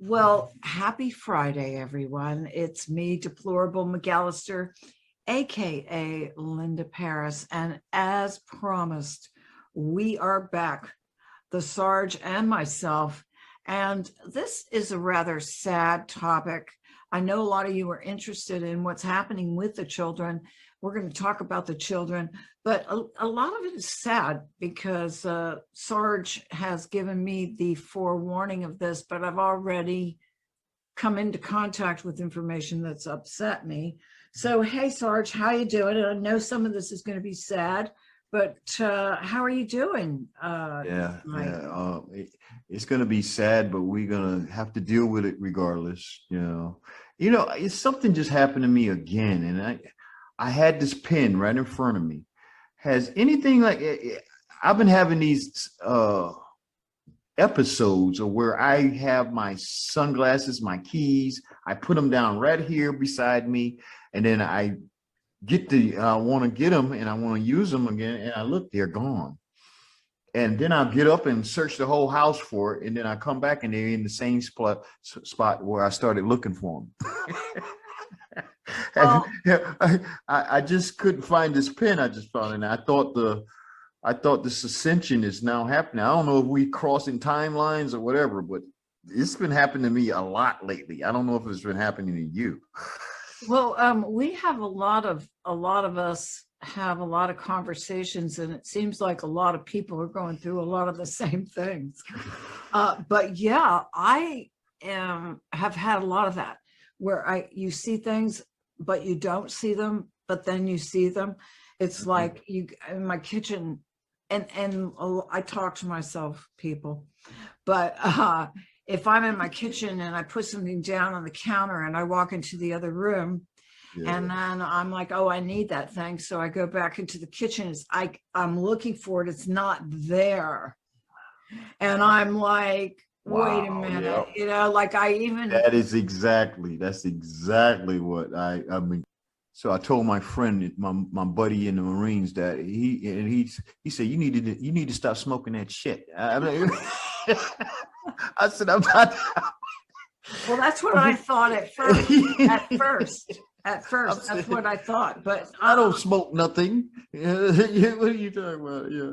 Well, happy Friday, everyone. It's me, Deplorable McAllister, aka Linda Paris. And as promised, we are back, the Sarge and myself. And this is a rather sad topic. I know a lot of you are interested in what's happening with the children. We're going to talk about the children, but a lot of it is sad because Sarge has given me the forewarning of this, but I've already come into contact with information that's upset me. So, hey, Sarge, how you doing? And I know some of this is going to be sad, but how are you doing? It's going to be sad, but we're going to have to deal with it regardless. It's something just happened to me again, and I had this pen right in front of me. Has anything like I've been having these episodes of where I have my sunglasses, my keys, I put them down right here beside me, and then I want to get them and I want to use them again, and I look, they're gone. And then I'll get up and search the whole house for it, and then I come back and they're in the same spot where I started looking for them. Well, I just couldn't find this pen. I just found it. And I thought this ascension is now happening. I don't know if we crossing timelines or whatever, but it's been happening to me a lot lately. I don't know if it's been happening to you. Well, we have a lot of us have a lot of conversations, and it seems like a lot of people are going through a lot of the same things. But yeah, I have had a lot of that where you see things, but you don't see them, but then you see them. It's like you in my kitchen, and I talk to myself, people, but if I'm in my kitchen and I put something down on the counter and I walk into the other room, and then I'm like, oh, I need that thing. So I go back into the kitchen. I'm looking for it. It's not there. And I'm like, wait a minute, like that's exactly what I mean. So I told my friend, my buddy in the Marines, that he said, you need to stop smoking that shit. I said, I'm not. Well, that's what I thought at first. That's what I thought, but I don't smoke nothing. What are you talking about? Yeah,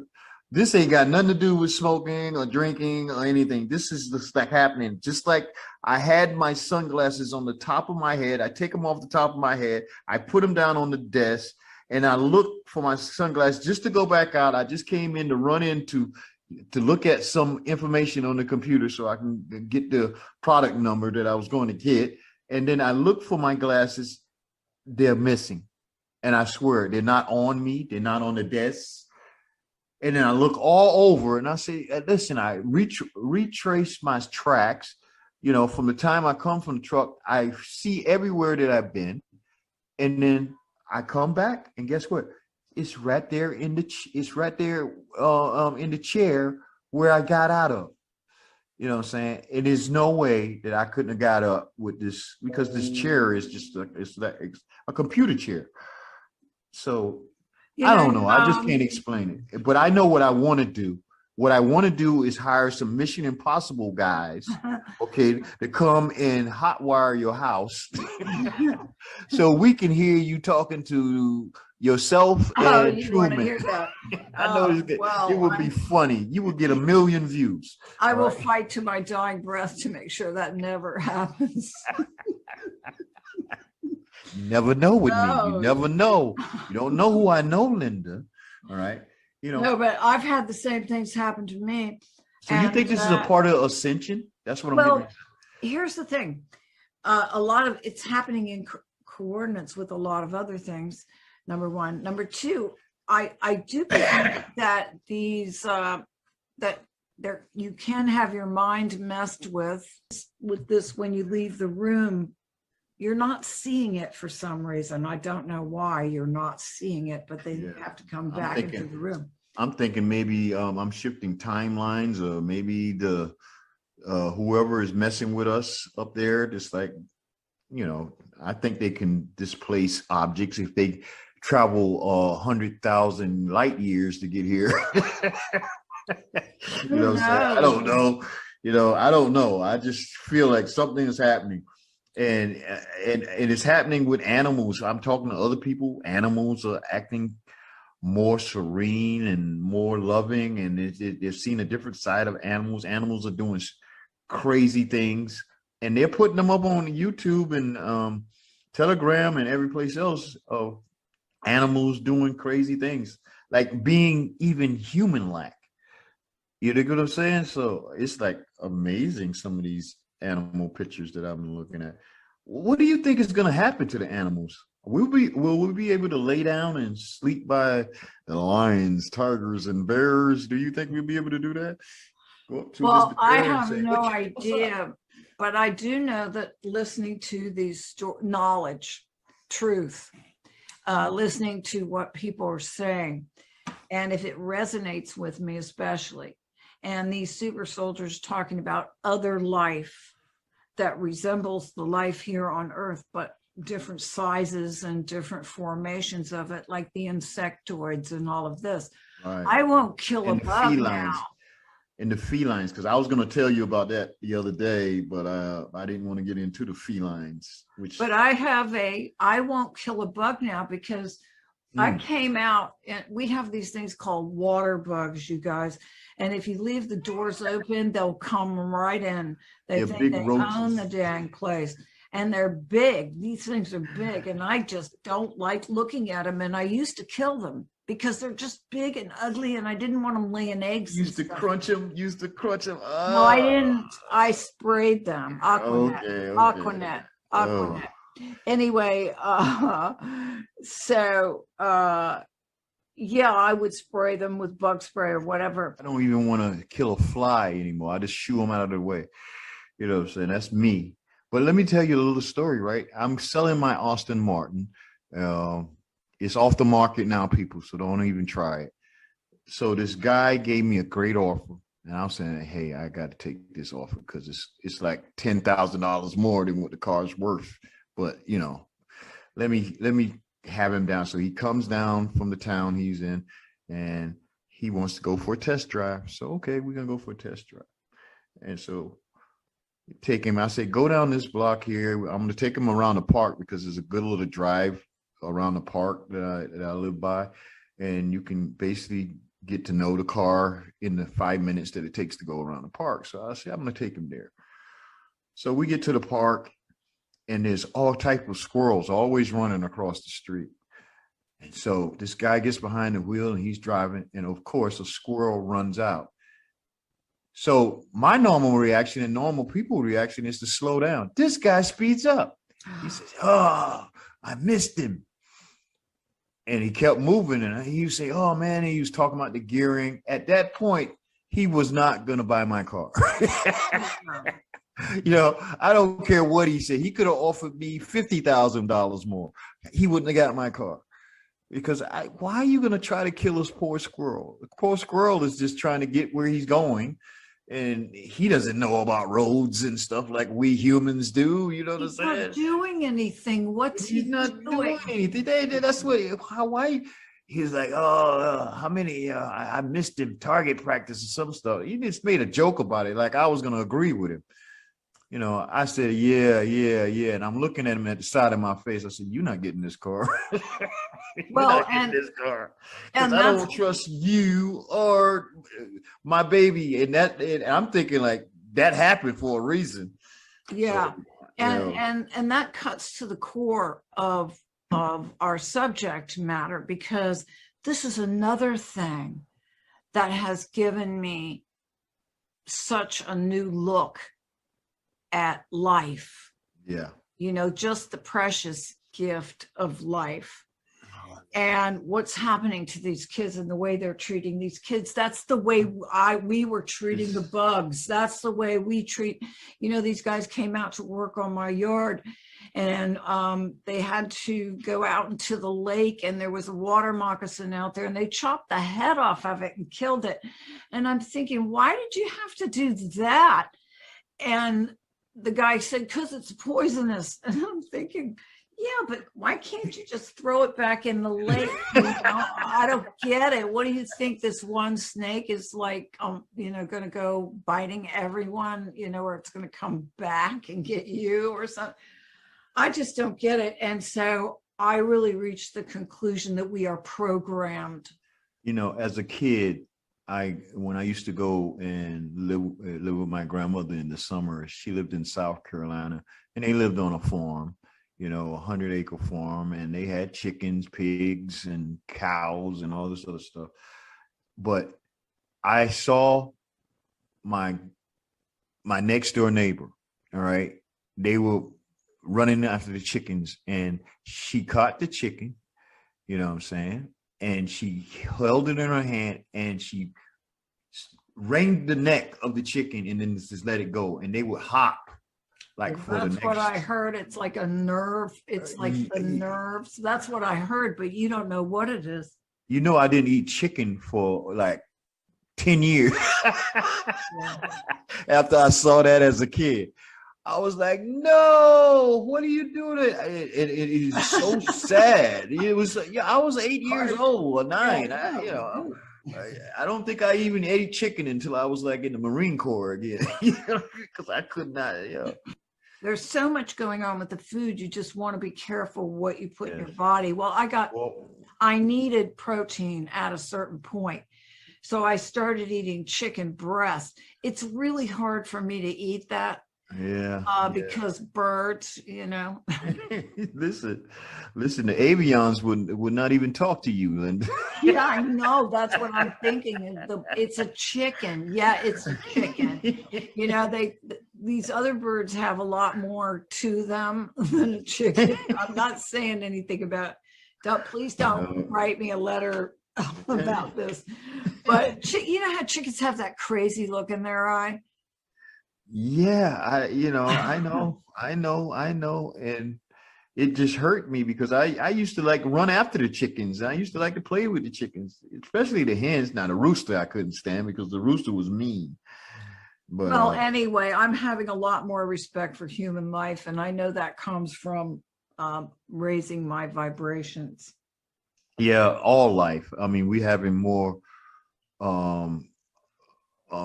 this ain't got nothing to do with smoking or drinking or anything. This is the stuff happening. Just like I had my sunglasses on the top of my head. I take them off the top of my head. I put them down on the desk, and I look for my sunglasses just to go back out. I just came in to look at some information on the computer so I can get the product number that I was going to get. And then I look for my glasses. They're missing. And I swear, they're not on me. They're not on the desk. And then I look all over and I say, listen, I retrace my tracks. From the time I come from the truck, I see everywhere that I've been. And then I come back, and guess what? It's right there in the chair where I got out of. You know what I'm saying? It is no way that I couldn't have got up with this, because this chair is just it's a computer chair. So I don't know. I just can't explain it. But I know what I want to do. What I want to do is hire some Mission Impossible guys, okay, to come and hotwire your house so we can hear you talking to yourself and Truman. Hear that? I know it would be funny. You would get 1 million views. I will fight to my dying breath to make sure that never happens. You never know with me. You never know. You don't know who I know, Linda. All right. No, but I've had the same things happen to me. So you think this is a part of ascension? That's what I'm getting at. Here's the thing. A lot of it's happening in coordinates with a lot of other things. Number one. Number two, I do believe that these you can have your mind messed with this when you leave the room. You're not seeing it for some reason. I don't know why you're not seeing it, but they have to come back into the room. I'm thinking maybe I'm shifting timelines, or maybe the whoever is messing with us up there, just like, I think they can displace objects if they travel 100,000 light years to get here. I don't know. I don't know. I just feel like something is happening. And it's happening with animals. I'm talking to other people. Animals are acting more serene and more loving, and they've seen a different side of animals. Animals are doing crazy things, and they're putting them up on YouTube and Telegram and every place else of animals doing crazy things, like being even human-like. You know what I'm saying? So it's like amazing, some of these animal pictures that I've been looking at. What do you think is going to happen to the animals? Will we be able to lay down and sleep by the lions, tigers, and bears? Do you think we'll be able to do that? Go up to Well, Mr. I Bear and have say, no what's up?" idea, but I do know that listening to these knowledge, truth, listening to what people are saying, and if it resonates with me especially, and these super soldiers talking about other life that resembles the life here on Earth, but different sizes and different formations of it, like the insectoids and all of this. Right. I won't kill a And the bug felines. now. And the felines, because I was going to tell you about that the other day, but I didn't want to get into the felines. But I won't kill a bug now because I came out, and we have these things called water bugs, you guys. And if you leave the doors open, they'll come right in. They They're think big they roaches. own the dang place. And they're big. These things are big. And I just don't like looking at them. And I used to kill them because they're just big and ugly. And I didn't want them laying eggs. Used to crunch them. Oh. No, I didn't. I sprayed them. Aquanet. Okay. Aquanet. Oh. Anyway, yeah, I would spray them with bug spray or whatever. I don't even want to kill a fly anymore. I just shoo them out of the way. You know what I'm saying? That's me. But let me tell you a little story, right? I'm selling my Aston Martin. It's off the market now, people, so don't even try it. So this guy gave me a great offer. And I was saying, hey, I got to take this offer because it's like $10,000 more than what the car's worth. But, let me have him down. So he comes down from the town he's in, and he wants to go for a test drive. So, okay, we're going to go for a test drive. And so take him. I say, go down this block here. I'm going to take him around the park because there's a good little drive around the park that I live by. And you can basically get to know the car in the 5 minutes that it takes to go around the park. So I say, I'm going to take him there. So we get to the park, and there's all type of squirrels always running across the street. And so this guy gets behind the wheel and he's driving. And of course, a squirrel runs out. So my normal reaction and normal people reaction is to slow down. This guy speeds up. He says, oh, I missed him. And he kept moving. And he would say, oh, man, he was talking about the gearing. At that point, he was not going to buy my car. I don't care what he said. He could have offered me $50,000 more. He wouldn't have got my car. Because why are you going to try to kill this poor squirrel? The poor squirrel is just trying to get where he's going. And he doesn't know about roads and stuff like we humans do. You know what I'm saying? He's not doing anything. What's he not doing? Anything. That's what. Why? He's like, oh, how many? I missed him target practice or some stuff. He just made a joke about it, like I was gonna agree with him. I said, yeah. And I'm looking at him at the side of my face. I said, you're not getting this car. This car. And I don't trust you or my baby. And I'm thinking like that happened for a reason. Yeah. So, and that cuts to the core of our subject matter, because this is another thing that has given me such a new look at life. Yeah. Just the precious gift of life and what's happening to these kids and the way they're treating these kids. That's the way we were treating the bugs. That's the way we treat, these guys came out to work on my yard, and they had to go out into the lake, and there was a water moccasin out there, and they chopped the head off of it and killed it. And I'm thinking, why did you have to do that? And the guy said, because it's poisonous. And I'm thinking, Yeah, but why can't you just throw it back in the lake? I don't get it. What do you think? This one snake is like, going to go biting everyone, or it's going to come back and get you or something. I just don't get it. And so I really reached the conclusion that we are programmed. As a kid, when I used to go and live with my grandmother in the summer, she lived in South Carolina, and they lived on a farm, a 100-acre farm, and they had chickens, pigs, and cows and all this other stuff. But I saw my next door neighbor. All right, they were running after the chickens, and she caught the chicken. You know what I'm saying? And she held it in her hand, and she wrung the neck of the chicken, and then just let it go, and they would hop like for the next. That's what I heard. It's like a nerve. It's like the nerves. That's what I heard, but you don't know what it is. I didn't eat chicken for like 10 years after I saw that as a kid. I was like, no, what are you doing? It is so sad. It was, I was 8 years old or 9. I don't think I even ate chicken until I was like in the Marine Corps again, because I could not, There's so much going on with the food. You just want to be careful what you put in your body. Well, I needed protein at a certain point. So I started eating chicken breast. It's really hard for me to eat that. Because birds, listen, the avians would not even talk to you, Linda. Yeah, I know. That's what I'm thinking. It's a chicken. Yeah, it's a chicken. These other birds have a lot more to them than a chicken. I'm not saying anything about. Please don't write me a letter about this. But how chickens have that crazy look in their eye. Yeah, I know. And it just hurt me because I used to like run after the chickens. I used to like to play with the chickens, especially the hens. Now, the rooster I couldn't stand because the rooster was mean. But well, anyway, I'm having a lot more respect for human life. And I know that comes from raising my vibrations. Yeah, all life. I mean, we having more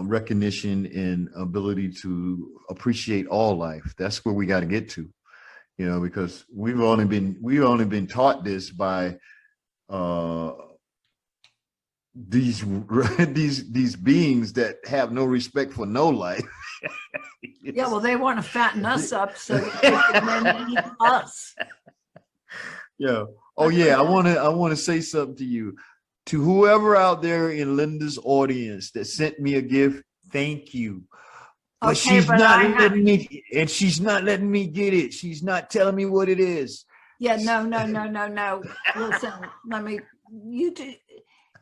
recognition and ability to appreciate all life. That's where we got to get to, because we've only been taught this by these beings that have no respect for no life. Yeah, well, they want to fatten us up so that they can then eat us. Yeah. Oh yeah, I want to say something to you. To whoever out there in Linda's audience that sent me a gift, thank you. But she's not letting me, and she's not letting me get it. She's not telling me what it is. Yeah, no. Listen,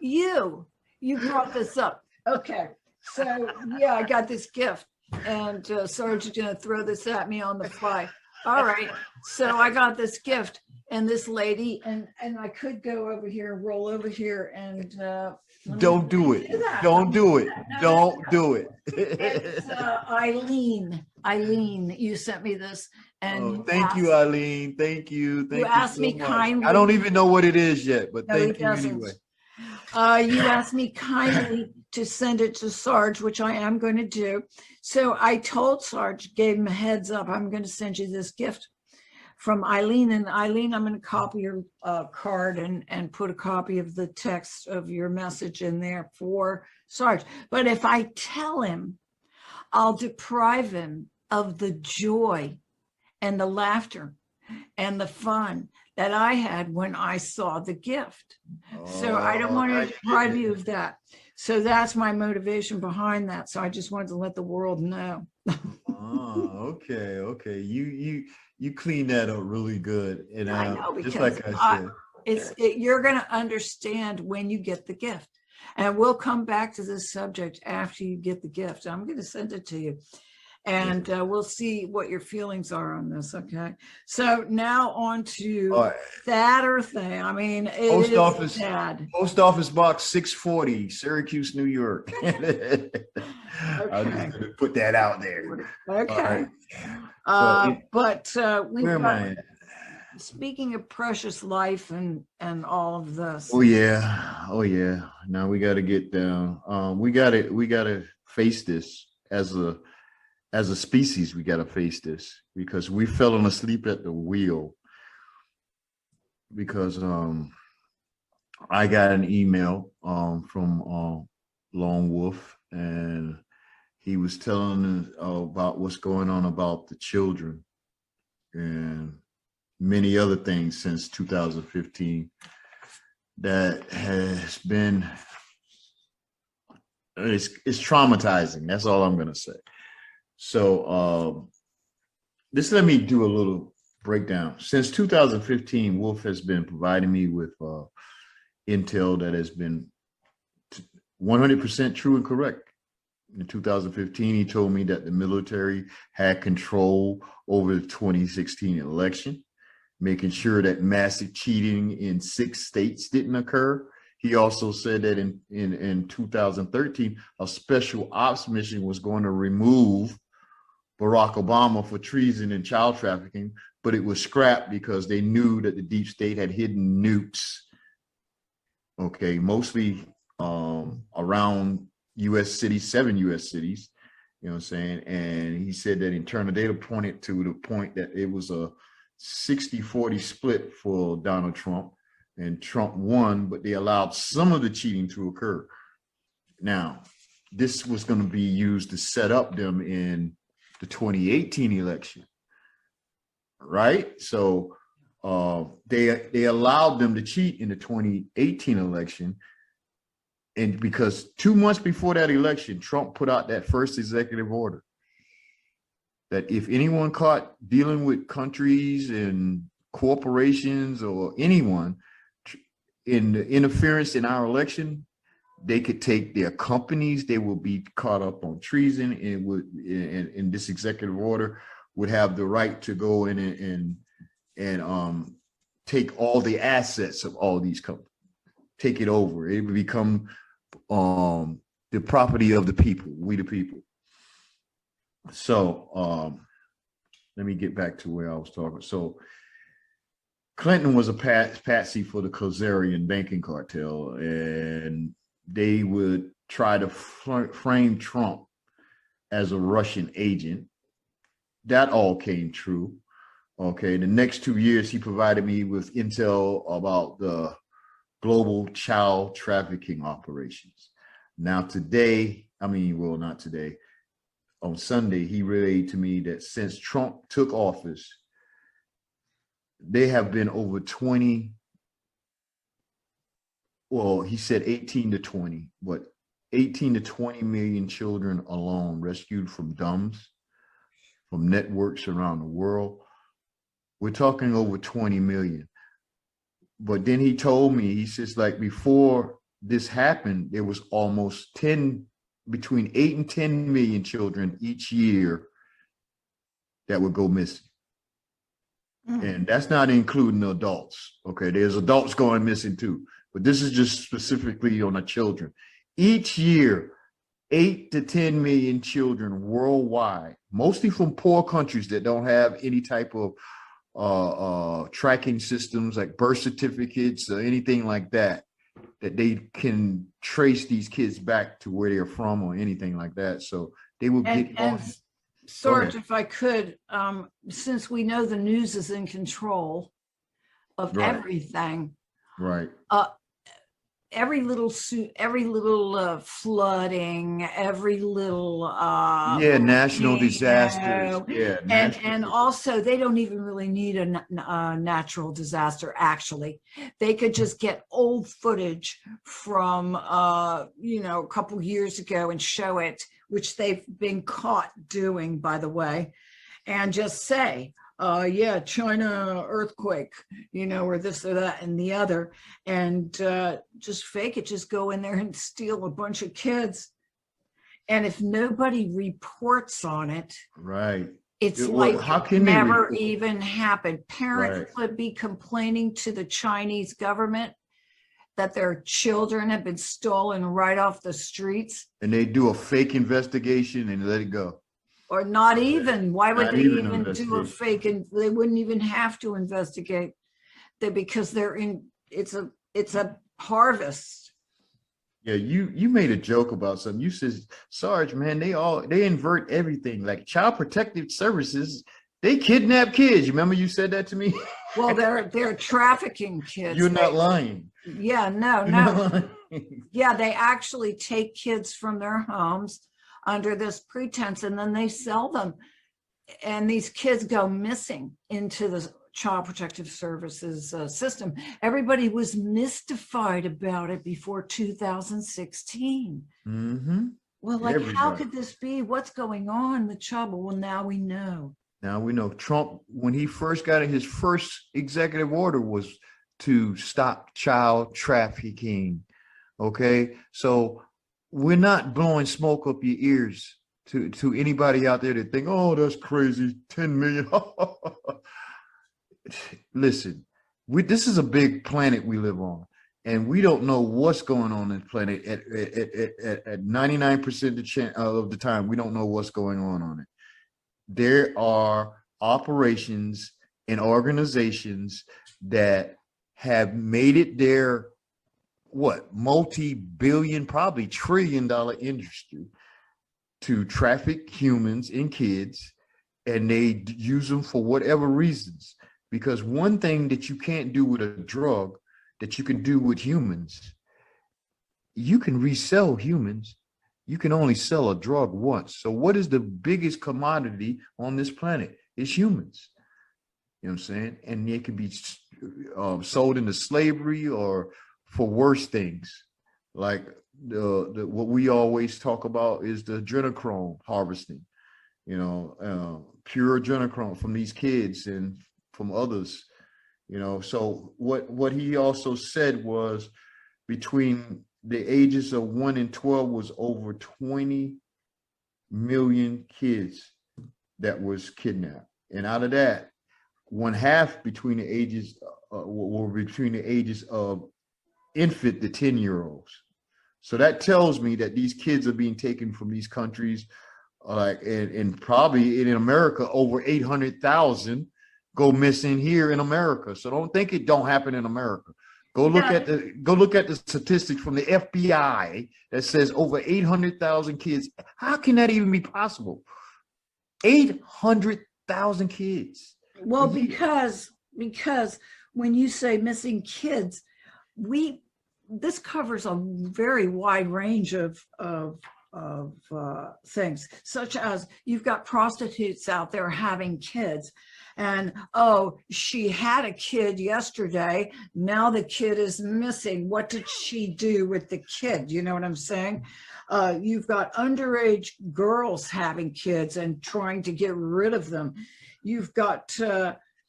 you brought this up. Okay, so yeah, I got this gift, and Sarge's gonna throw this at me on the fly. All right, so I got this gift. And this lady, and I could go over here, roll over here, and don't do it. Don't do it. Don't do it. It's Eileen. Eileen, you sent me this, and thank you, Eileen. Thank you. You asked me kindly. I don't even know what it is yet, but thank you anyway. You asked me kindly to send it to Sarge, which I am going to do. So I told Sarge, gave him a heads up. I'm going to send you this gift from Eileen. And Eileen, I'm going to copy your card and put a copy of the text of your message in there for Sarge. But if I tell him, I'll deprive him of the joy and the laughter and the fun that I had when I saw the gift. So I don't want to deprive you of that. So that's my motivation behind that. So I just wanted to let the world know. Okay. You clean that up really good. And I know, because just like I said, you're going to understand when you get the gift. And we'll come back to this subject after you get the gift. I'm going to send it to you. And we'll see what your feelings are on this. Okay. So now on to sadder thing. I mean, Post office box 640, Syracuse, New York. Okay. I'm just going to put that out there. Okay. Right. But where am I at? speaking of precious life and all of this. Oh yeah. Oh yeah. Now we got to get down. We got to face this as a species. We got to face this because we fell asleep at the wheel. Because I got an email from Lone Wolf, and he was telling us about what's going on about the children and many other things since 2015 that has been it's traumatizing. That's all I'm gonna say. So just let me do a little breakdown. Since 2015, Wolf has been providing me with intel that has been 100% true and correct. In 2015, he told me that the military had control over the 2016 election, making sure that massive cheating in 6 states didn't occur. He also said that in 2013, a special ops mission was going to remove Barack Obama for treason and child trafficking, but it was scrapped because they knew that the deep state had hidden nukes, okay, mostly around U.S. cities, 7 U.S. cities, you know what I'm saying? And he said that internal data pointed to the point that it was a 60-40 split for Donald Trump, and Trump won, but they allowed some of the cheating to occur. Now, this was going to be used to set up them in the 2018 election, right? So they allowed them to cheat in the 2018 election. And because 2 months before that election, Trump put out that first executive order that if anyone caught dealing with countries and corporations or anyone in the interference in our election, they could take their companies, they will be caught up on treason, and it would, in this executive order, would have the right to go in and take all the assets of all these companies, take it over. It would become the property of the people, we the people. So let me get back to where I was talking. So Clinton was a patsy for the Khazarian banking cartel, and they would try to frame Trump as a Russian agent. That all came true. Okay, the next 2 years, he provided me with intel about the global child trafficking operations. Now today, not today, on Sunday, he relayed to me that since Trump took office, they have been over 20, well, he said 18 to 20, but 18 to 20 million children alone rescued from DUMBs, from networks around the world. We're talking over 20 million. But then he told me, he says, like, before this happened, there was almost between 8 and 10 million children each year that would go missing. And that's not including the adults. Okay, there's adults going missing too, but this is just specifically on the children. Each year, 8 to 10 million children worldwide, mostly from poor countries that don't have any type of tracking systems like birth certificates or anything like that, that they can trace these kids back to where they're from or anything like that. So they will get on. Sarge, if I could, since we know the news is in control of everything, right? Every little flooding, every little national disasters, and also they don't even really need a natural disaster. Actually, they could just get old footage from a couple years ago and show it, which they've been caught doing, by the way, and just say, China earthquake, or this or that and the other, and just fake it, just go in there and steal a bunch of kids. And if nobody reports on it, right, it's how can never even happened. Parents would be complaining to the Chinese government that their children have been stolen right off the streets. And they do a fake investigation and let it go. Or not even. Why would Not they even even do a investigate. fake? And they wouldn't even have to investigate that because they're in. It's a harvest. Yeah, you made a joke about something. You said, Sarge, man, they invert everything. Like Child Protective Services, they kidnap kids. You remember you said that to me? Well, they're trafficking kids. You're not lying. Yeah, no, You're no. not lying. Yeah, they actually take kids from their homes under this pretense and then they sell them. And these kids go missing into the Child Protective Services system. Everybody was mystified about it before 2016. Mm-hmm. Well, like, how Everybody. could this be? What's going on with trouble? Well, now we know. Now we know Trump, when he first got it, his first executive order was to stop child trafficking. Okay, so we're not blowing smoke up your ears to anybody out there that think, oh, that's crazy, 10 million. Listen, this is a big planet we live on, and we don't know what's going on this planet at 99% of the time. We don't know what's going on it. There are operations and organizations that have made it their multi-billion, probably trillion-dollar industry to traffic humans and kids, and they use them for whatever reasons. Because one thing that you can't do with a drug that you can do with humans, you can resell humans. You can only sell a drug once. So what is the biggest commodity on this planet? It's humans. You know what I'm saying? And it can be sold into slavery or for worse things. Like what we always talk about is the adrenochrome harvesting, pure adrenochrome from these kids and from others, So what he also said was between the ages of 1 and 12 was over 20 million kids that was kidnapped. And out of that, one half between the ages of infant to 10-year-olds. So that tells me that these kids are being taken from these countries, and probably in America, over 800,000 go missing here in America. So don't think it don't happen in America. Go look at the statistics from the FBI that says over 800,000 kids. How can that even be possible? 800,000 kids. Well, because when you say missing kids, this covers a very wide range of things, such as you've got prostitutes out there having kids. And, oh, she had a kid yesterday. Now the kid is missing. What did she do with the kid? You know what I'm saying? You've got underage girls having kids and trying to get rid of them. You've got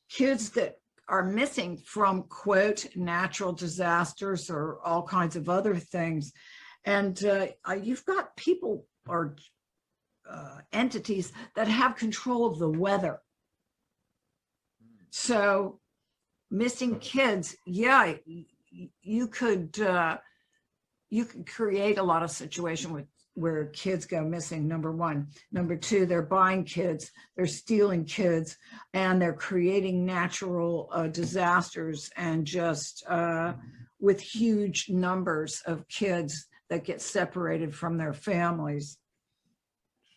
kids that are missing from, quote, natural disasters or all kinds of other things. And you've got people or entities that have control of the weather. So missing kids, yeah, you could create a lot of situation where kids go missing, number one. Number two, they're buying kids, they're stealing kids, and they're creating natural disasters, and just with huge numbers of kids that get separated from their families.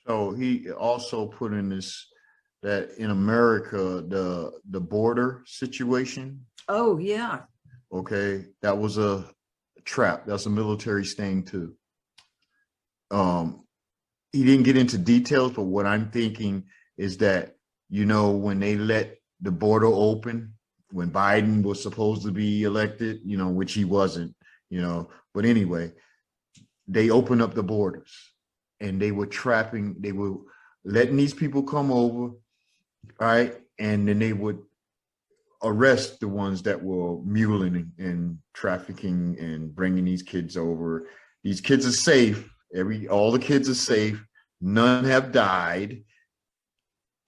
So he also put in this, that in America, the border situation. Oh, yeah. Okay, that was a trap. That's a military sting too. He didn't get into details, but what I'm thinking is that, when they let the border open, when Biden was supposed to be elected, which he wasn't, but anyway, they opened up the borders and they were letting these people come over, right? And then they would arrest the ones that were muling and trafficking and bringing these kids over. These kids are safe. All the kids are safe. None have died,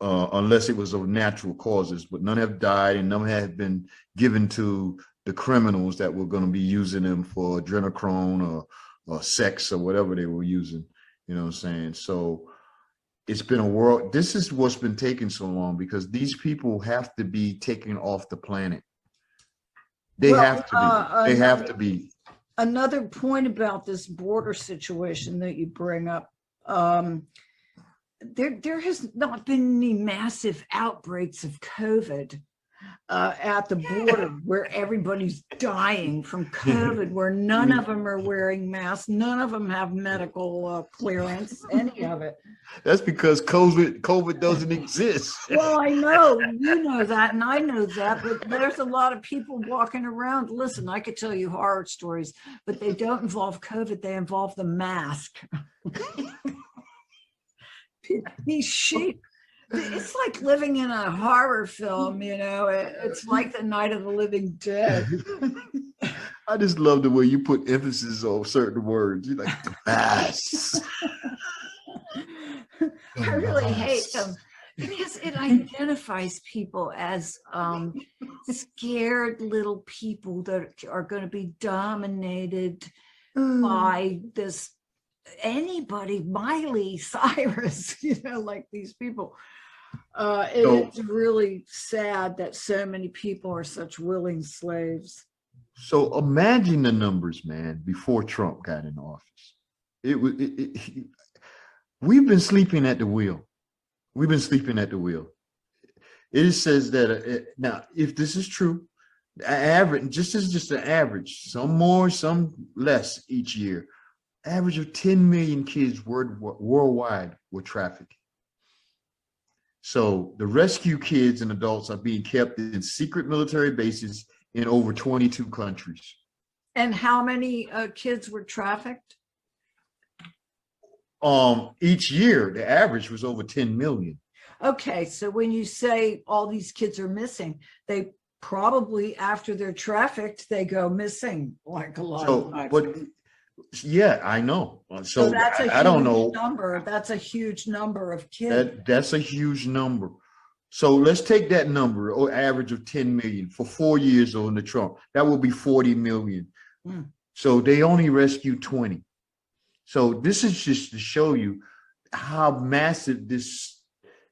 unless it was of natural causes, but none have died and none have been given to the criminals that were going to be using them for adrenochrome or sex or whatever they were using. You know what I'm saying? So it's been a world. This is what's been taking so long because these people have to be taken off the planet. They Well, have to be. They have to be. Another point about this border situation that you bring up, there has not been any massive outbreaks of COVID at the border where everybody's dying from COVID, where none of them are wearing masks, none of them have medical clearance, any of it. That's because COVID doesn't exist. Well, I know, you know that, and I know that, but there's a lot of people walking around. Listen, I could tell you horror stories, but they don't involve COVID, they involve the mask. These sheep, it's like living in a horror film, you know, it's like the Night of the Living Dead. I just love the way you put emphasis on certain words. You're like, mask. I really hate them because it identifies people as scared little people that are going to be dominated by this anybody, Miley Cyrus, you know, like these people. It's really sad that so many people are such willing slaves. So imagine the numbers, man, before Trump got in office. We've been sleeping at the wheel. We've been sleeping at the wheel. It says that now, if this is true, average, just an average, some more, some less each year. Average of 10 million kids worldwide were trafficked. So the rescue kids and adults are being kept in secret military bases in over 22 countries. And how many kids were trafficked? Each year, the average was over 10 million. Okay, so when you say all these kids are missing, they probably, after they're trafficked, they go missing like a lot of times. But yeah, I know. So that's I don't know. Number. That's a huge number of kids. That's a huge number. So let's take that number, or average of 10 million for 4 years under Trump. That will be 40 million. So they only rescued 20. So this is just to show you how massive this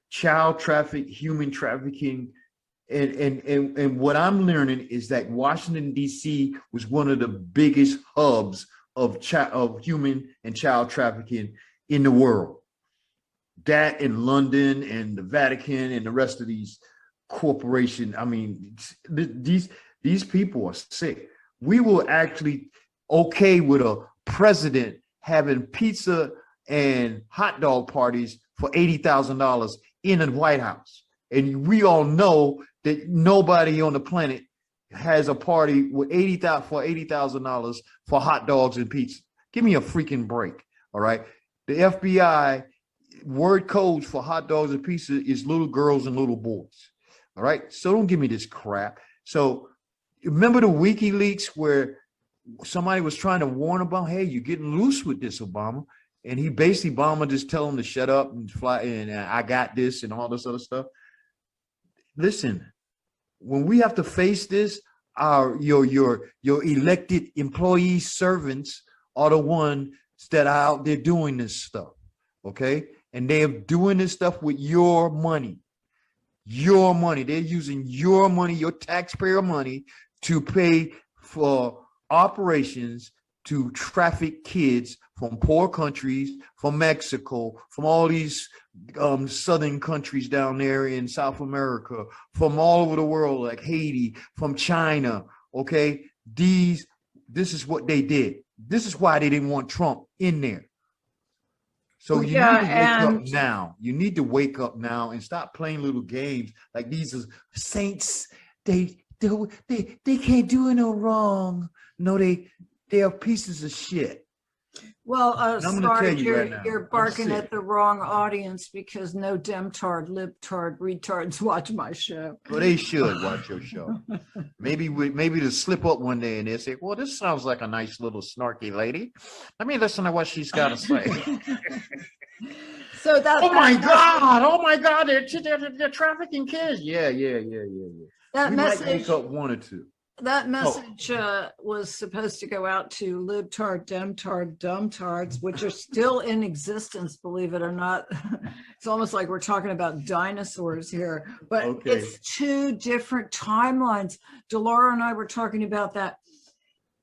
child traffic, human trafficking, and what I'm learning is that Washington, D.C. was one of the biggest hubs of human and child trafficking in the world. That in London and the Vatican and the rest of these corporations. I mean, these people are sick. We were actually okay with a president having pizza and hot dog parties for $80,000 in the White House. And we all know that nobody on the planet has a party with $80,000 for hot dogs and pizza. Give me a freaking break. All right. The FBI word codes for hot dogs and pizza is little girls and little boys. All right. So don't give me this crap. So remember the WikiLeaks where somebody was trying to warn about, hey, you're getting loose with this, Obama. And he basically, Obama just tell him to shut up and fly and I got this and all this other stuff. Listen, when we have to face this, your elected employee servants are the ones that are out there doing this stuff, okay? And they're doing this stuff with your money. Your money. They're using your money, your taxpayer money, to pay for operations to traffic kids from poor countries, from Mexico, from all these southern countries down there in South America, from all over the world, like Haiti, from China. Okay, this is what they did. This is why they didn't want Trump in there. So you need to wake up now. You need to wake up now and stop playing little games like these are saints. They can't do no wrong. No, they are pieces of shit. Well, sorry, you're barking at the wrong audience because no demtard, libtard, retards watch my show. Well, they should watch your show. Maybe to slip up one day and they say, well, this sounds like a nice little snarky lady. Let me listen to what she's got to say. So that's oh my God, they're trafficking kids. Yeah. That we message might wake up one or two. that Oh, message was supposed to go out to libtard, demtard, dumbtards, which are still in existence, believe it or not. It's almost like we're talking about dinosaurs here, but okay. it's two different timelines. Delora and I were talking about that.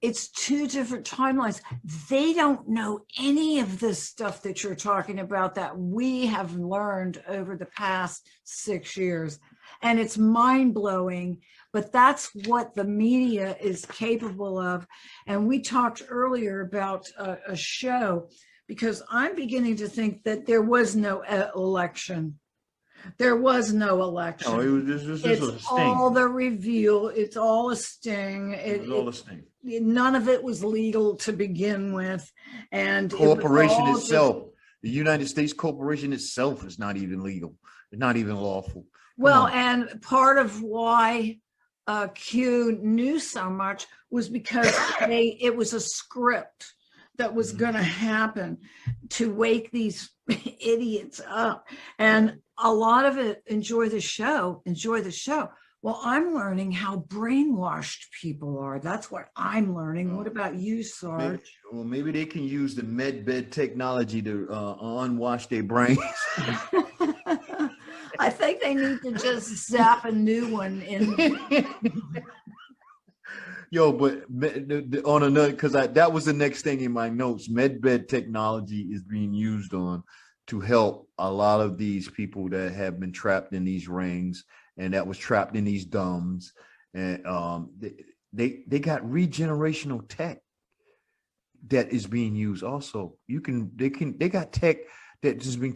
It's two different timelines. They don't know any of this stuff that you're talking about that we have learned over the past 6 years. And it's mind-blowing, but that's what the media is capable of. And we talked earlier about a show, because I'm beginning to think that there was no election. There was no election. No, it was this was a It's sting. all the reveal. It's all a sting. It was all a sting. None of it was legal to begin with. And Corporation itself, the United States corporation itself is not even legal. It's not even lawful. Well, and part of why Q knew so much was because it was a script that was going to happen to wake these idiots up. And a lot of it, enjoy the show. Well, I'm learning how brainwashed people are. That's what I'm learning. What about you, Sarge? Maybe they can use the med bed technology to unwash their brains. I think they need to just zap a new one in. Yo, but on another, because that was the next thing in my notes. Medbed technology is being used on to help a lot of these people that have been trapped in these rings and that was trapped in these dumbs. And they got regenerational tech that is being used also. They got tech that has been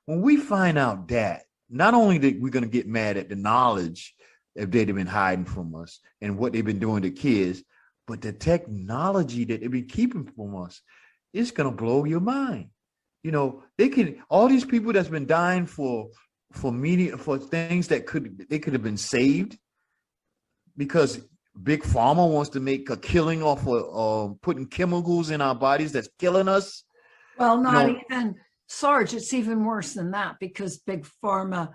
when we find out that, not only that we're going to get mad at the knowledge that they've been hiding from us and what they've been doing to kids, but the technology that they've been keeping from us, it's going to blow your mind. You know, all these people that's been dying for things that could have been saved because Big Pharma wants to make a killing off of putting chemicals in our bodies that's killing us. Well, even, Sarge, it's even worse than that, because Big Pharma,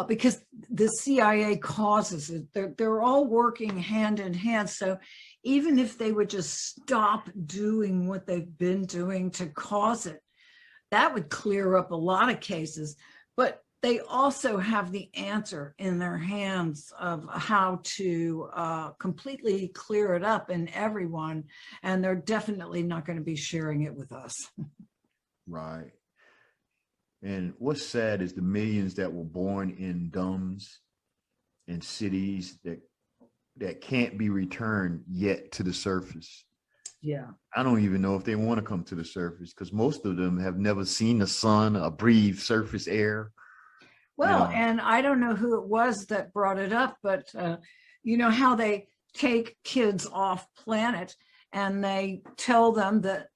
because the CIA causes it. They're all working hand in hand. So even if they would just stop doing what they've been doing to cause it, that would clear up a lot of cases. But they also have the answer in their hands of how to completely clear it up in everyone. And they're definitely not going to be sharing it with us. Right. And what's sad is the millions that were born in dumbs in cities that can't be returned yet to the surface. Yeah. I don't even know if they want to come to the surface because most of them have never seen the sun or breathed surface air. Well, and I don't know who it was that brought it up, but you know how they take kids off planet and they tell them that,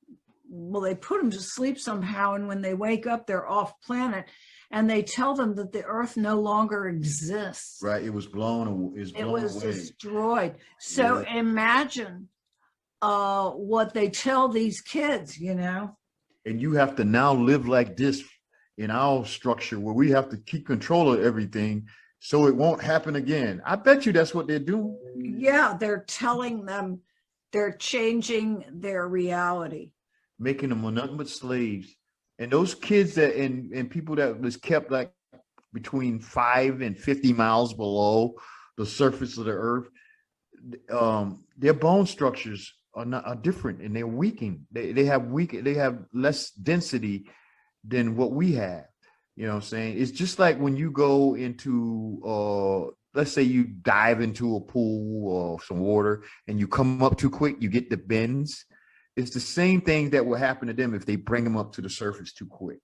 well, they put them to sleep somehow, and when they wake up, they're off planet, and they tell them that the Earth no longer exists. Right, it was blown away. It was destroyed. So imagine what they tell these kids, you know. And you have to now live like this in our structure where we have to keep control of everything so it won't happen again. I bet you that's what they're doing. Yeah, they're telling them they're changing their reality. Making them nothing but slaves. And those kids that and people that was kept like between 5 and 50 miles below the surface of the earth, their bone structures are different and they're weakened. They have less density than what we have. You know what I'm saying? It's just like when you go into let's say you dive into a pool or some water and you come up too quick, you get the bends. It's the same thing that will happen to them if they bring them up to the surface too quick.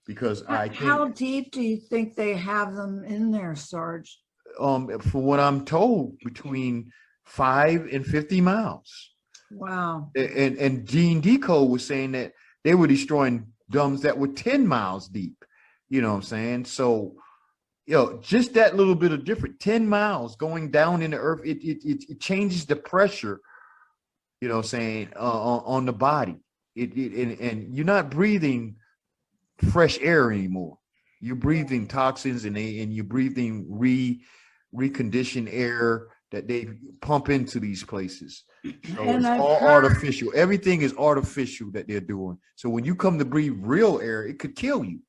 Because how deep do you think they have them in there, Sarge? For what I'm told, between 5 and 50 miles. Wow. And Gene Decode was saying that they were destroying dumbs that were 10 miles deep. You know what I'm saying? So, just that little bit of different 10 miles going down in the earth, it changes the pressure, you know what I'm saying, on the body. And you're not breathing fresh air anymore. You're breathing toxins and you're breathing reconditioned air that they pump into these places. So And it's I've all heard, artificial. Everything is artificial that they're doing. So when you come to breathe real air, it could kill you.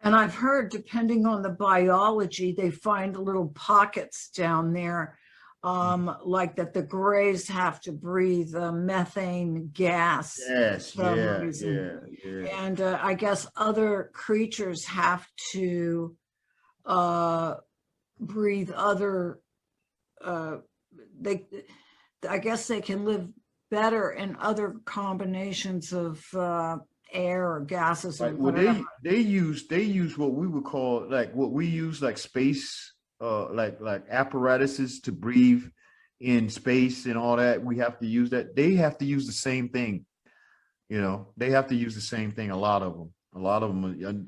and I've heard, depending on the biology, they find little pockets down there, like that the grays have to breathe methane gas Yes, for some yeah, reason. yeah. And I guess other creatures have to breathe other, they, I guess they can live better in other combinations of air or gases or Right. Well, whatever. they use what we would call like what we use like space like apparatuses to breathe in space and all that. We have to use that. They have to use the same thing. You know, they have to use the same thing. A lot of them,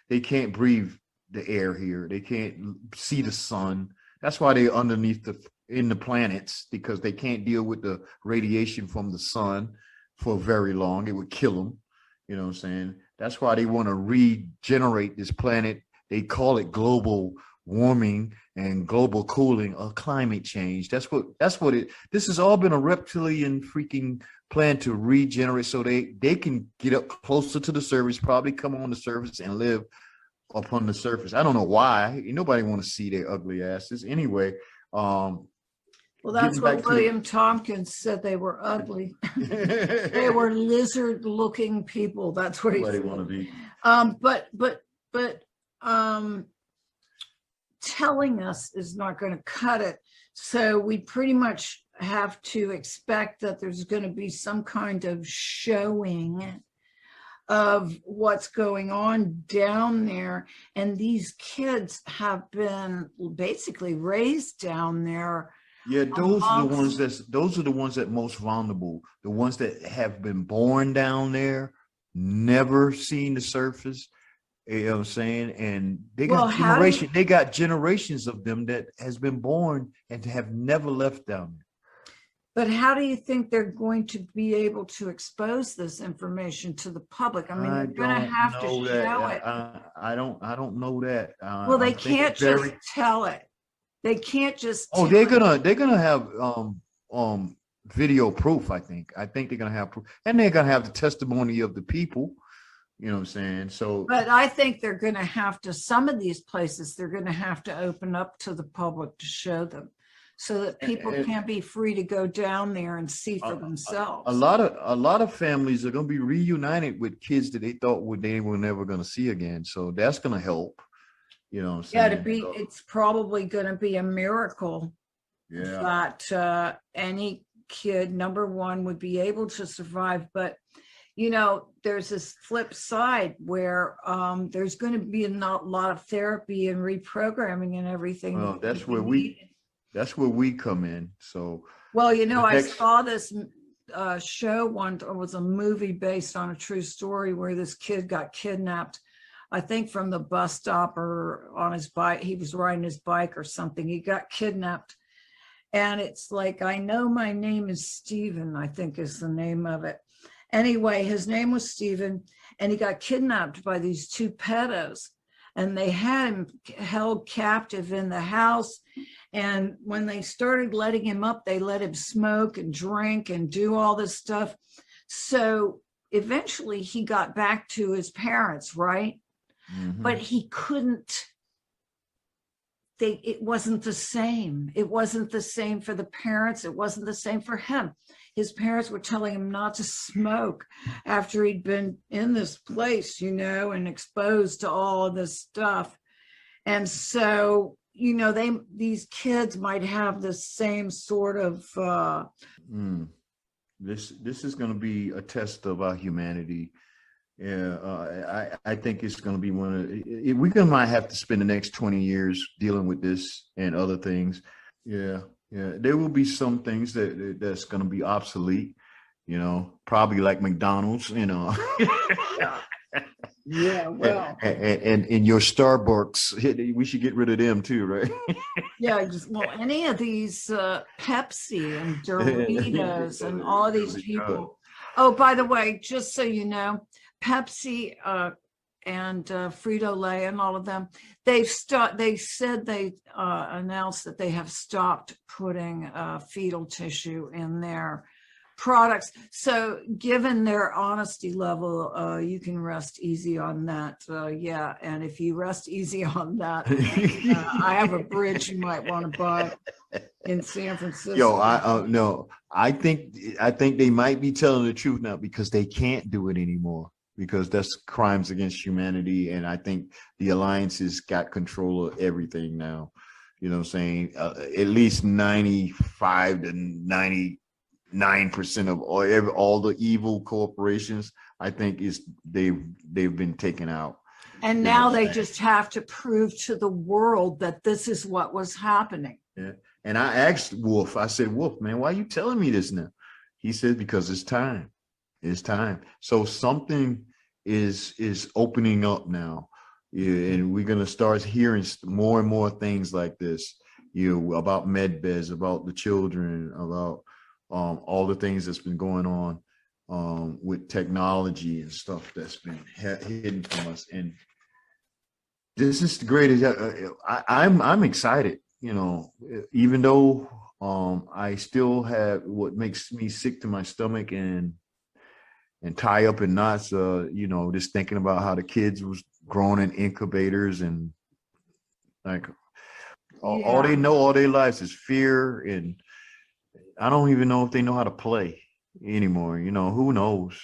they can't breathe the air here. They can't see the sun. That's why they're underneath in the planets, because they can't deal with the radiation from the sun for very long. It would kill them. You know what I'm saying? That's why they want to regenerate this planet. They call it global warming and global cooling or climate change. That's what this has all been a reptilian freaking plan to regenerate, so they can get up closer to the surface, probably come on the surface and live upon the surface. I don't know why. Nobody want to see their ugly asses. Anyway, Well, that's what William Tompkins said, they were ugly. They were lizard-looking people. That's what he said. Want to be. But telling us is not going to cut it. So we pretty much have to expect that there's going to be some kind of showing of what's going on down there. And these kids have been basically raised down there. Yeah, those are the ones that most vulnerable, the ones that have been born down there, never seen the surface. You know what I'm saying? And they got generations of them that has been born and have never left down there. But how do you think they're going to be able to expose this information to the public? I mean, they're going to have to show it. I don't know that. Well, they can't just tell it. They can't just. Oh, they're gonna have video proof. I think they're gonna have proof, and they're gonna have the testimony of the people. You know what I'm saying? So, but I think they're going to have to. Some of these places they're going to have to open up to the public to show them, so that people can be free to go down there and see for themselves. A lot of families are going to be reunited with kids that they thought they were never going to see again. So that's going to help. You know what I'm saying? It's probably going to be a miracle that any kid, number one, would be able to survive. But, you know, there's this flip side where there's going to be a lot of therapy and reprogramming and everything. Well, that's where we come in. So, well, you know, I saw this show once, or was a movie based on a true story where this kid got kidnapped, I think from the bus stop or on his bike. He was riding his bike or something. He got kidnapped. And it's like, I know my name is Stephen, I think is the name of it. Anyway, his name was Stephen, and he got kidnapped by these two pedos. And they had him held captive in the house. And when they started letting him up, they let him smoke and drink and do all this stuff. So eventually he got back to his parents, right? Mm-hmm. But he couldn't, it wasn't the same. It wasn't the same for the parents. It wasn't the same for him. His parents were telling him not to smoke after he'd been in this place, you know, and exposed to all of this stuff. And so, you know, these kids might have the same sort of. This is going to be a test of our humanity. Yeah, I think it's going to be we might have to spend the next 20 years dealing with this and other things. Yeah, there will be some things that's going to be obsolete, you know, probably like McDonald's, you know. Yeah, well, and in your Starbucks, we should get rid of them too, right? Yeah, well, any of these Pepsi and Doritos and all of these people. Oh, by the way, just so you know, Pepsi and Frito-Lay and all of them, they said they announced that they have stopped putting fetal tissue in their products. So given their honesty level, you can rest easy on that. Yeah, and if you rest easy on that, I have a bridge you might want to buy in San Francisco. Yo, no, I think they might be telling the truth now, because they can't do it anymore, because that's crimes against humanity. And I think the alliances got control of everything now. You know what I'm saying? At least 95 to 99% of all the evil corporations, I think they've been taken out. And now they just have to prove to the world that this is what was happening. Yeah. And I asked Wolf, I said, Wolf, man, why are you telling me this now? He said, because it's time. It's time. So something is opening up now. Yeah, and we're going to start hearing more and more things like this, about med beds, about the children, about all the things that's been going on with technology and stuff that's been hidden from us. And this is the greatest. I'm excited, even though I still have what makes me sick to my stomach and tie up in knots, just thinking about how the kids was growing in incubators, and like all they know all their lives is fear, and I don't even know if they know how to play anymore. Who knows?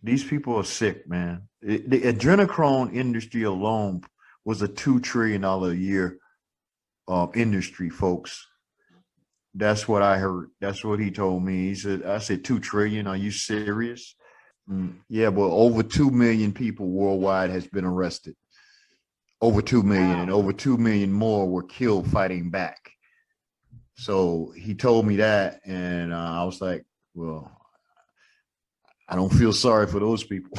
These people are sick, man. The adrenochrome industry alone was a $2 trillion a year industry, folks. That's what I heard. That's what he told me. I said, 2 trillion. Are you serious? Yeah, but over 2 million people worldwide has been arrested. Over 2 million, and over 2 million more were killed fighting back. So he told me that, and I was like, well, I don't feel sorry for those people.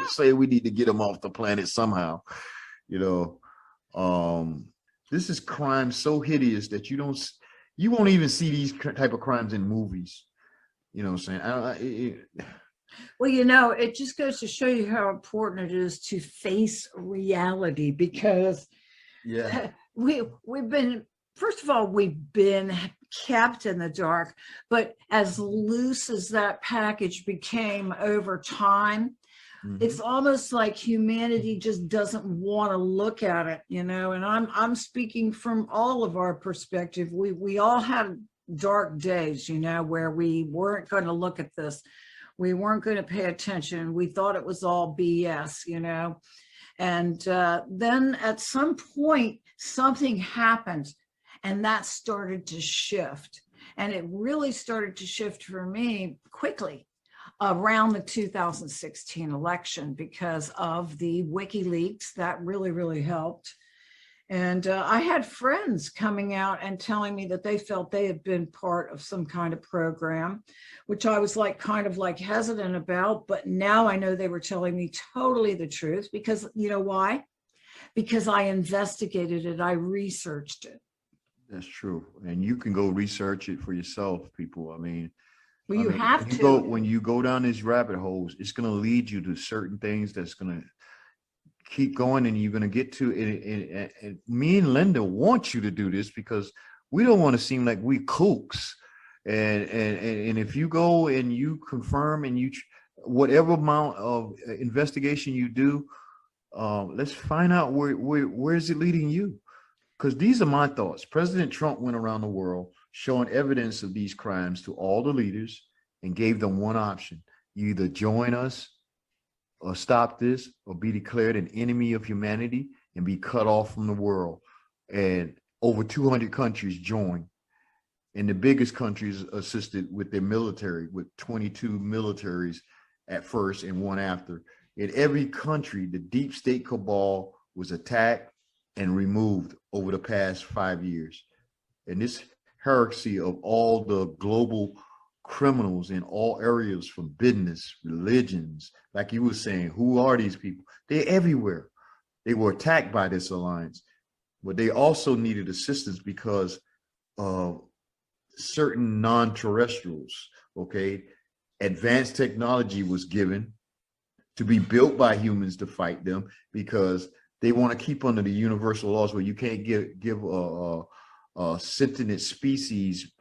Say we need to get them off the planet somehow. This is crime so hideous that you won't even see these type of crimes in movies. You know what I'm saying? Well, it just goes to show you how important it is to face reality, because we've been, first of all, we've been kept in the dark, but as loose as that package became over time, it's almost like humanity just doesn't want to look at it, and I'm speaking from all of our perspective. We all had dark days, where we weren't going to look at this. We weren't going to pay attention. We thought it was all BS, and then at some point something happened, and that started to shift. And it really started to shift for me quickly around the 2016 election, because of the WikiLeaks. That really, really helped. And I had friends coming out and telling me that they felt they had been part of some kind of program, which I was kind of hesitant about. But now I know they were telling me totally the truth, because you know why? Because I investigated it. I researched it. That's true. And you can go research it for yourself, people. Well, you have to. When you go down these rabbit holes, it's going to lead you to certain things that's going to keep going, and you're going to get to it. And me and Linda want you to do this, because we don't want to seem like we kooks. And if you go and you confirm, and whatever amount of investigation you do, let's find out where is it leading you. Because these are my thoughts. President Trump went around the world showing evidence of these crimes to all the leaders and gave them one option: you either join us or stop this, or be declared an enemy of humanity and be cut off from the world. And over 200 countries joined. And the biggest countries assisted with their military, with 22 militaries at first and one after. In every country, the deep state cabal was attacked and removed over the past 5 years. And this heresy of all the global criminals in all areas, from business, religions, like you were saying, who are these people? They're everywhere. They were attacked by this alliance, but they also needed assistance because of certain non-terrestrials, okay? Advanced technology was given to be built by humans to fight them, because they want to keep under the universal laws where you can't give a sentient species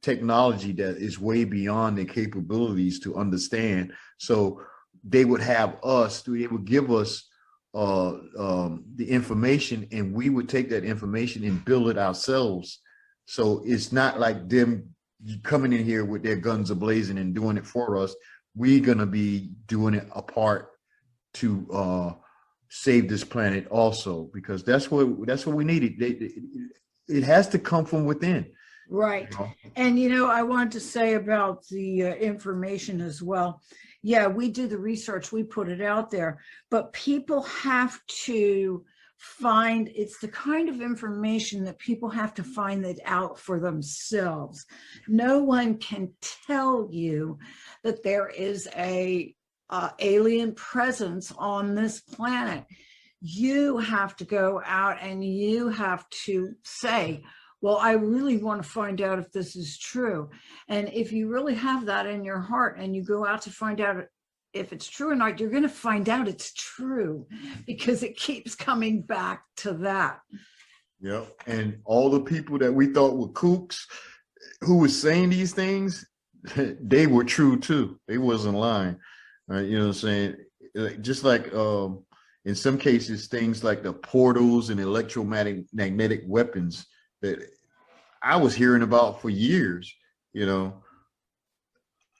technology that is way beyond their capabilities to understand. So they would have us, they would give us the information, and we would take that information and build it ourselves. So it's not like them coming in here with their guns ablazing and doing it for us. We're gonna be doing it apart to save this planet also, because that's what we need. It has to come from within. Right. And, I wanted to say about the information as well. Yeah, we do the research, we put it out there, but people have to find, it's the kind of information that people have to find it out for themselves. No one can tell you that there is a alien presence on this planet. You have to go out and you have to say, well, I really want to find out if this is true. And if you really have that in your heart and you go out to find out if it's true or not, you're going to find out it's true, because it keeps coming back to that. Yeah. And all the people that we thought were kooks who was saying these things, they were true too. They wasn't lying. Right? You know what I'm saying? Just like in some cases, things like the portals and electromagnetic weapons that I was hearing about for years,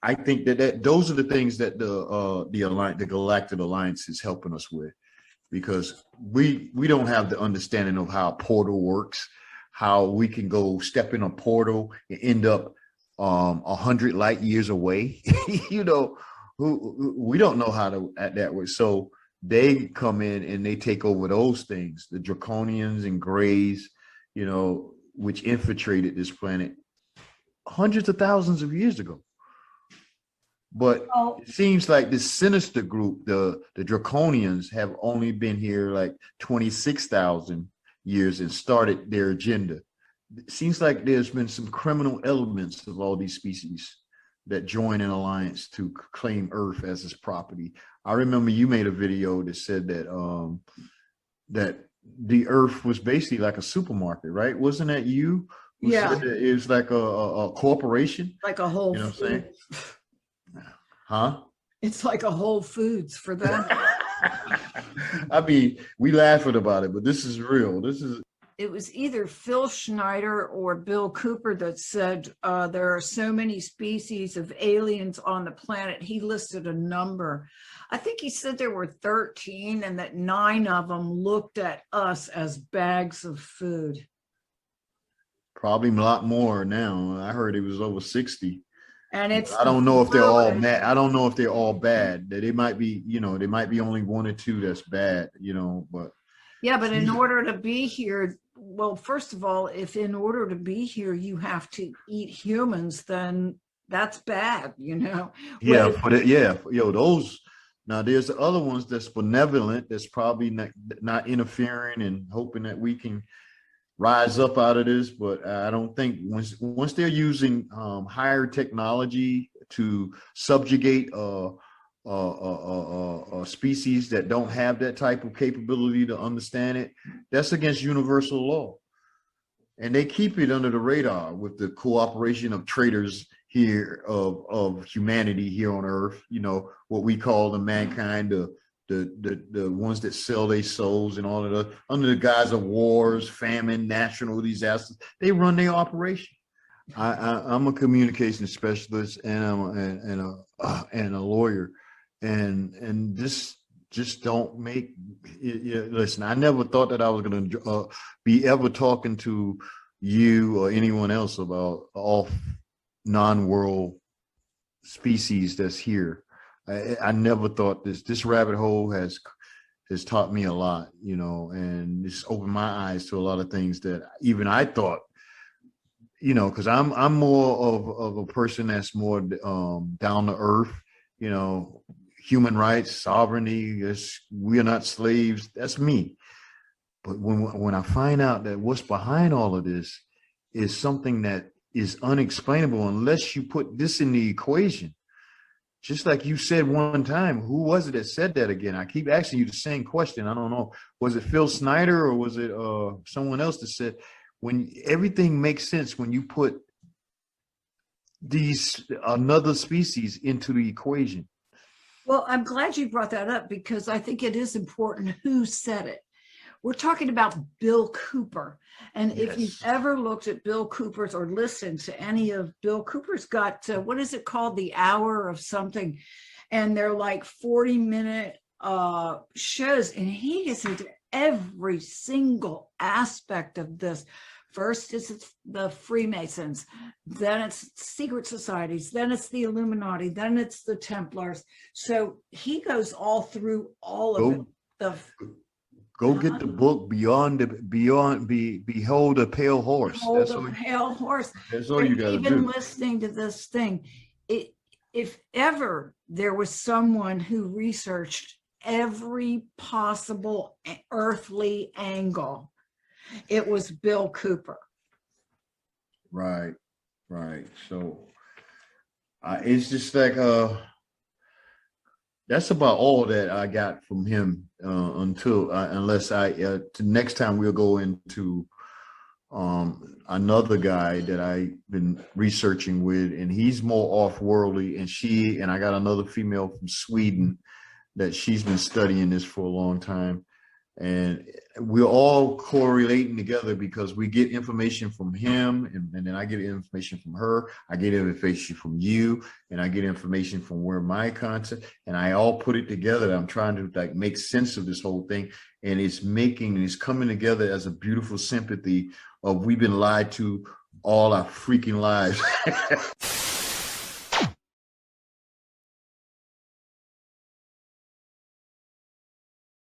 I think that those are the things that the Galactic Alliance is helping us with, because we don't have the understanding of how a portal works, how we can go step in a portal and end up 100 light years away. We don't know how to act that way. So they come in and they take over those things, the draconians and grays, which infiltrated this planet hundreds of thousands of years ago. But it seems like this sinister group, the draconians, have only been here like 26,000 years and started their agenda. It seems like there's been some criminal elements of all these species that join an alliance to claim Earth as its property. I remember you made a video that said that that the Earth was basically like a supermarket, right? Wasn't that you? Who said that it was like a corporation, like a whole. You know what I'm saying? Huh? It's like a Whole Foods for them. I mean, we laughing about it, but this is real. It was either Phil Schneider or Bill Cooper that said there are so many species of aliens on the planet. He listed a number. I think he said there were 13 and that 9 of them looked at us as bags of food. Probably a lot more now. I heard it was over 60. And I don't know if they're all mad. I don't know if they're all bad. That it might be, there might be only 1 or 2 that's bad, but. Yeah, but in order to be here, well, first of all, if in order to be here, you have to eat humans, then that's bad, Yeah, those. Now there's the other ones that's benevolent, that's probably not interfering and hoping that we can rise up out of this. But I don't think once they're using higher technology to subjugate a species that don't have that type of capability to understand it, that's against universal law. And they keep it under the radar with the cooperation of traitors here of humanity here on Earth, what we call the mankind, the ones that sell their souls and all of that, under the guise of wars, famine, natural disasters. They run their operation. I'm a communication specialist and a lawyer, and this just don't make listen, I never thought that I was going to be ever talking to you or anyone else about all non-world species that's here. I never thought this rabbit hole has taught me a lot, and it's opened my eyes to a lot of things that even I thought, because I'm more of a person that's more down to earth, human rights, sovereignty. We are not slaves. That's me. But when I find out that what's behind all of this is something that is unexplainable unless you put this in the equation, just like you said one time, who was it that said that again? I keep asking you the same question. I don't know. Was it Phil Snyder or was it someone else that said, when everything makes sense when you put another species into the equation? Well, I'm glad you brought that up because I think it is important who said it. We're talking about Bill Cooper. And if you've ever looked at Bill Cooper's or listened to any of Bill Cooper's got, what is it called? The Hour of something. And they're like 40-minute shows. And he gets into every single aspect of this. First, it's the Freemasons, then it's secret societies, then it's the Illuminati, then it's the Templars. So he goes all through all of it. Go get the book Behold a Pale Horse. Behold a Pale Horse. That's all you got to do. Even listening to this thing, if ever there was someone who researched every possible earthly angle, it was Bill Cooper. Right. So it's just like that's about all that I got from him unless next time we'll go into another guy that I've been researching with, and he's more off-worldly, and I got another female from Sweden that she's been studying this for a long time. And we're all correlating together because we get information from him, and then I get information from her. I get information from you, and I get information from where my content, and I all put it together. I'm trying to like make sense of this whole thing, and it's coming together as a beautiful sympathy of we've been lied to all our freaking lives.